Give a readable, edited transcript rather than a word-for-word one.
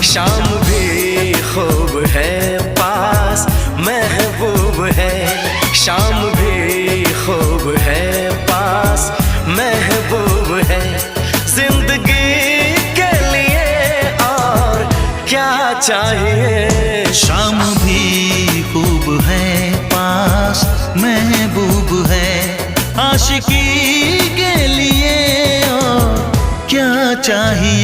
शाम भी खूब है पास महबूब है, शाम भी खूब है पास महबूब है। जिंदगी के लिए और क्या चाहिए। शाम भी खूब है पास महबूब है, आशिकी के लिए और क्या चाहिए।